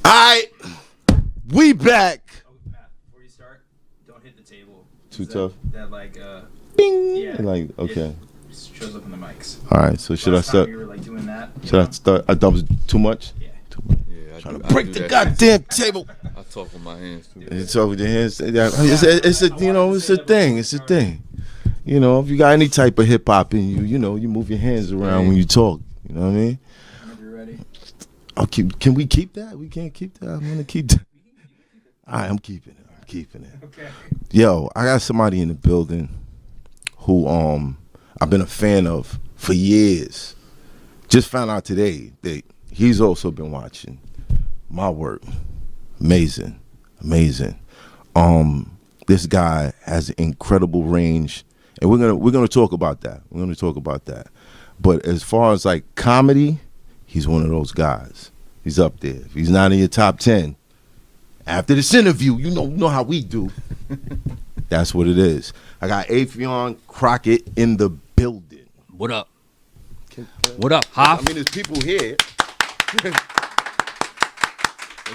All right, we back. Oh, Matt, before you start, don't hit the table. Too tough. That Bing. yeah. Like, okay. It shows up on the mics. All right. So should I Last time start? you were like doing that. Should I start? I thought it was too much. Yeah. Too much. Yeah, Trying to break the goddamn table. I talk with my hands too. It's over the hands. It's a it's a thing. It's a thing. You know, if you got any type of hip hop in you, you know, you move your hands around when you talk. You know what I mean? Whenever you're ready. I'll keep. Can we keep that? We can't keep that. I'm gonna keep that. All right, I'm keeping it. I'm keeping it. Okay. Yo, I got somebody in the building who I've been a fan of for years. Just found out today that he's also been watching my work. Amazing. This guy has incredible range, and we're gonna talk about that. But as far as like comedy, he's one of those guys. He's up there. If he's not in your top 10, after this interview, you know how we do. That's what it is. I got Affion Crockett in the building. What up? What up, Hoff? I mean, there's people here.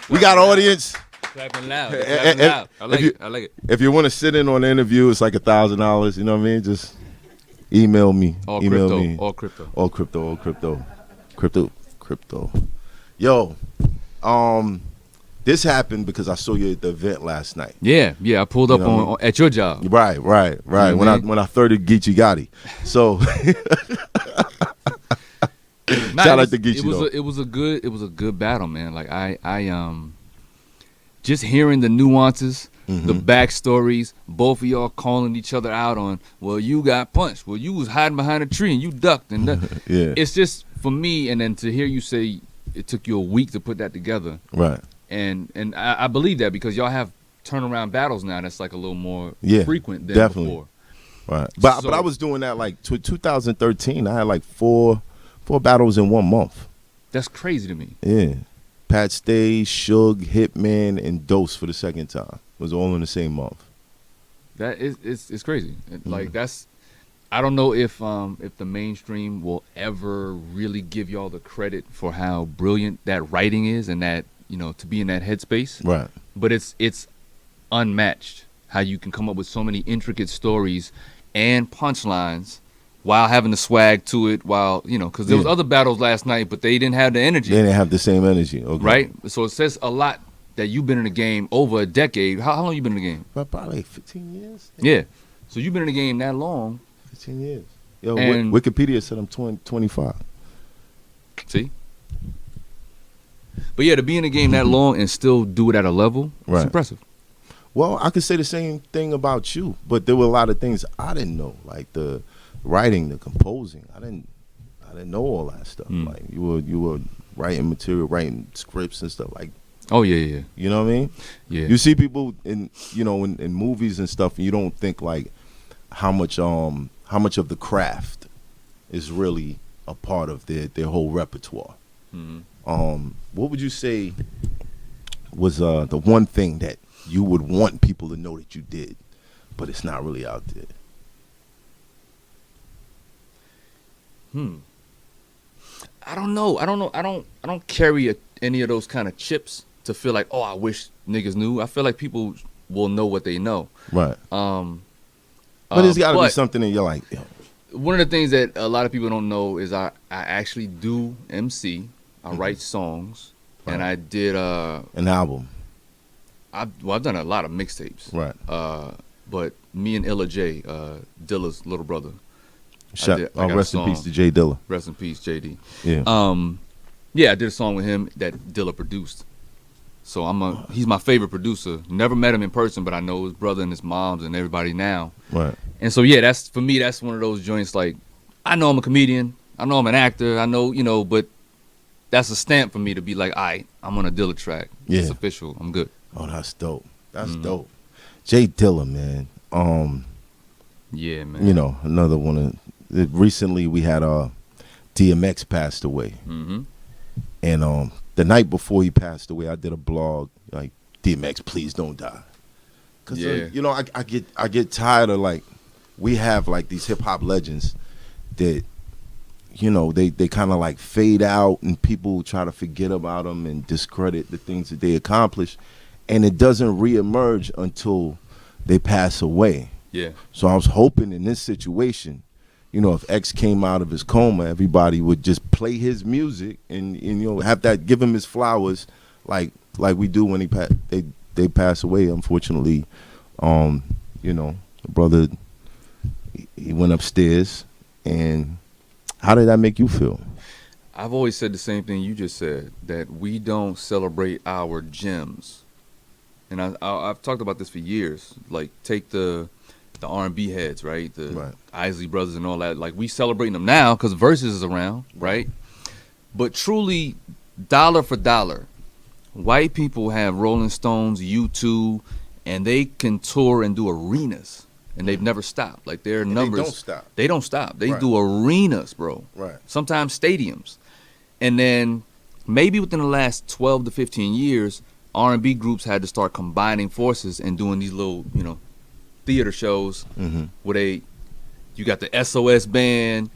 We got audience. Clapping loud. And- Clapping loud. I like if you- it. I like it. If you want to sit in on the interview, it's like $1,000. You know what I mean? Just email me. All email crypto. me. All crypto. All crypto. Yo, this happened because I saw you at the event last night. Yeah. I pulled up You know what I on at your job. Right. know When what I I mean? when I thirded Geechee Gotti. So Nah, shout out it to was- Geechee. It was a good battle, man. Like I just hearing the nuances, the backstories, both of y'all calling each other out on, well, you got punched. Well, you was hiding behind a tree and you ducked and that. Yeah. It's just for me, and then to hear you say it took you a week to put that together. Right. And I believe that because y'all have turnaround battles now that's like a little more Yeah, frequent than definitely. before. Right. But So- I was doing that like 2013. I had like four battles in 1 month. That's crazy to me. Yeah. Pat Stay, Suge, Hitman, and Dose for the second time. It was all in the same month. That is it's crazy. Like that's I don't know if the mainstream will ever really give y'all the credit for how brilliant that writing is and that, you know, to be in that headspace. Right. But it's unmatched how you can come up with so many intricate stories and punchlines while having the swag to it, while, you know, because there was Yeah. other battles last night, but they didn't have the energy. They didn't have the same energy. Okay. Right? So it says a lot that you've been in the game over a decade. How long you been in the game? But probably like 15 years. Yeah. So you've been in the game that long. 15 years. Yo, And- Wikipedia said I'm 25. See? But yeah, to be in the game that long and still do it at a level, Right. it's impressive. Well, I could say the same thing about you, but there were a lot of things I didn't know, like the writing, the composing. I didn't know all that stuff. Like you were writing material, writing scripts and stuff like. Oh yeah. You know what I mean? Yeah. You see people in movies and stuff, and you don't think like how much of the craft is really a part of their whole repertoire. What would you say was the one thing that you would want people to know that you did, but it's not really out there? I don't know. I don't carry any of those kind of chips to feel like, oh, I wish niggas knew. I feel like people will know what they know. Right. But there's got to be but something that you're like, yo, one of the things that a lot of people don't know is I actually do MC. I write songs, and I did an album. I've done a lot of mixtapes. Right. But me and Illa J, Dilla's little brother. Shut, I got a rest in song. peace to Jay Dilla. Rest in peace, JD. Yeah. Yeah, I did a song with him that Dilla produced. So he's my favorite producer. Never met him in person, but I know his brother and his moms and everybody now. Right. And so yeah, that's for me. That's one of those joints. Like, I know I'm a comedian. I know I'm an actor. I know, you know, but that's a stamp for me to be like, all right, I'm on a Dilla track. Yeah. It's official. I'm good. Oh, that's dope. That's dope. Jay Dilla, man. Yeah, man. You know, another one of recently we had DMX passed away. And the night before he passed away, I did a blog like, DMX, please don't die. Cause Yeah. you know, I get tired of like, we have like these hip hop legends that you know, they kind of like fade out and people try to forget about them and discredit the things that they accomplished, and it doesn't reemerge until they pass away. Yeah. So I was hoping in this situation, you know, if X came out of his coma, everybody would just play his music and you know, have that, give him his flowers like we do when they pass away. Unfortunately, you know, the brother, he went upstairs. And how did that make you feel? I've always said the same thing you just said, that we don't celebrate our gems. And I've talked about this for years. Like, take the R&B heads, right? The Isley Brothers and all that. Like, we celebrating them now because Versus is around, right? But truly, dollar for dollar, white people have Rolling Stones, U2, and they can tour and do arenas. And they've never stopped. Like, their numbers. They don't stop. They do arenas, bro. Right. Sometimes stadiums. And then maybe within the last 12 to 15 years, R&B groups had to start combining forces and doing these little, you know, theater shows where you got the SOS band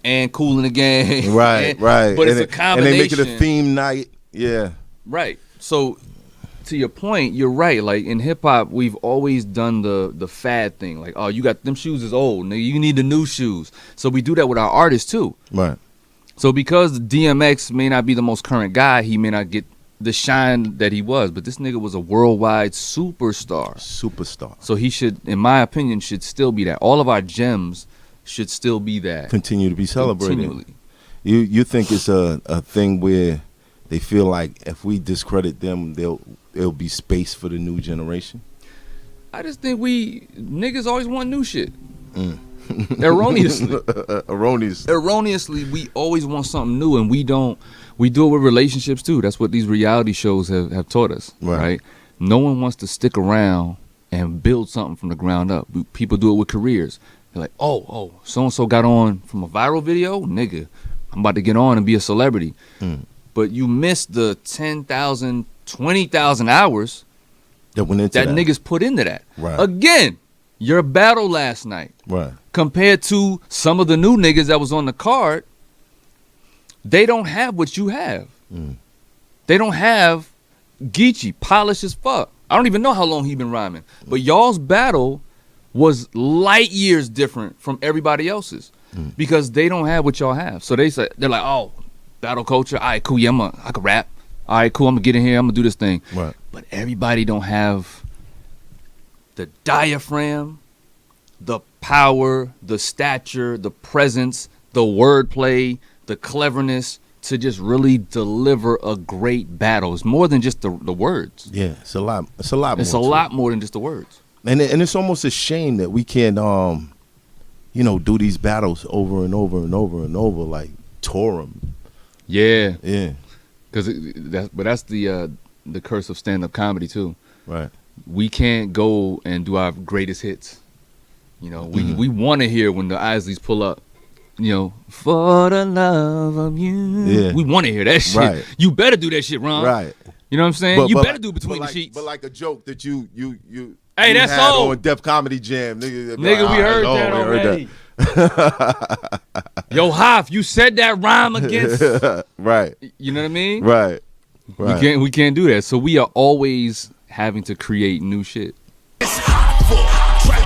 and Kool and the Gang. Right. But it's a combination. And they make it a theme night. Yeah. Right. So, to your point, you're right. Like, in hip hop, we've always done the fad thing. Like, oh, you got them shoes is old. Nigga, you need the new shoes. So we do that with our artists too. Right. So because DMX may not be the most current guy, he may not get the shine that he was. But this nigga was a worldwide superstar. Superstar. So he should, in my opinion, should still be that. All of our gems should still be that. Continue to be celebrated. Continually. You think it's a thing where they feel like if we discredit them, there'll be space for the new generation? I just think niggas always want new shit. Erroneously. Erroneously, we always want something new, and we do it with relationships too. That's what these reality shows have taught us, right? No one wants to stick around and build something from the ground up. People do it with careers. They're like, oh, so-and-so got on from a viral video? Nigga, I'm about to get on and be a celebrity. But you missed the 10,000, 20,000 hours that went into that niggas put into that. Right. Again, your battle last night. Right. Compared to some of the new niggas that was on the card, they don't have what you have. They don't have Geechee, polished as fuck. I don't even know how long he been rhyming. But y'all's battle was light years different from everybody else's because they don't have what y'all have. So they're like, oh, battle culture. All right, cool. Yeah, I can rap. All right, cool. I'm gonna get in here. I'm gonna do this thing. Right. But everybody don't have the diaphragm, the power, the stature, the presence, the wordplay, the cleverness to just really deliver a great battle. It's more than just the words. Yeah, it's a lot. It's a lot. It's a lot more than just the words. And it's almost a shame that we can't, you know, do these battles over and over and over and over, like tour them. Yeah. Yeah. But that's the curse of stand-up comedy too. Right. We can't go and do our greatest hits. You know, we want to hear when the Isleys pull up, you know, for the love of you. Yeah. We want to hear that shit. Right. You better do that shit, Ron. Right. You know what I'm saying? You better do Between the Sheets. But like a joke that you hey, that's had all on Def Comedy Jam. Nigga, we heard that already. Yo, Hoff, you said that rhyme against. Right. You know what I mean? Right. We can't do that. So we are always having to create new shit. It's hot for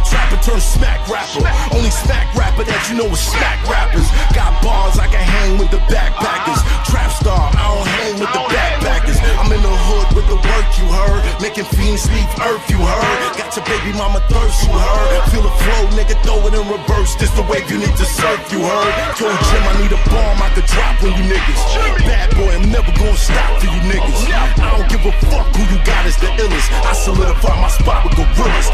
trapper turn smack rapper. Only smack rapper that you know is smack rappers. Got bars I can hang with the backpackers. Trap star, I don't hang with the backpackers. I'm in the hood with the work you heard. Making fiends leave earth you heard. Got your baby mama thirst you heard. Feel the flow, nigga, throw it in reverse. This the wave you need to surf you heard. Told Jim I need a bomb I could drop on you niggas. Bad boy, I'm never gonna stop for you niggas. I don't give a fuck who you got is the illest. I solidify my spot with gorillas.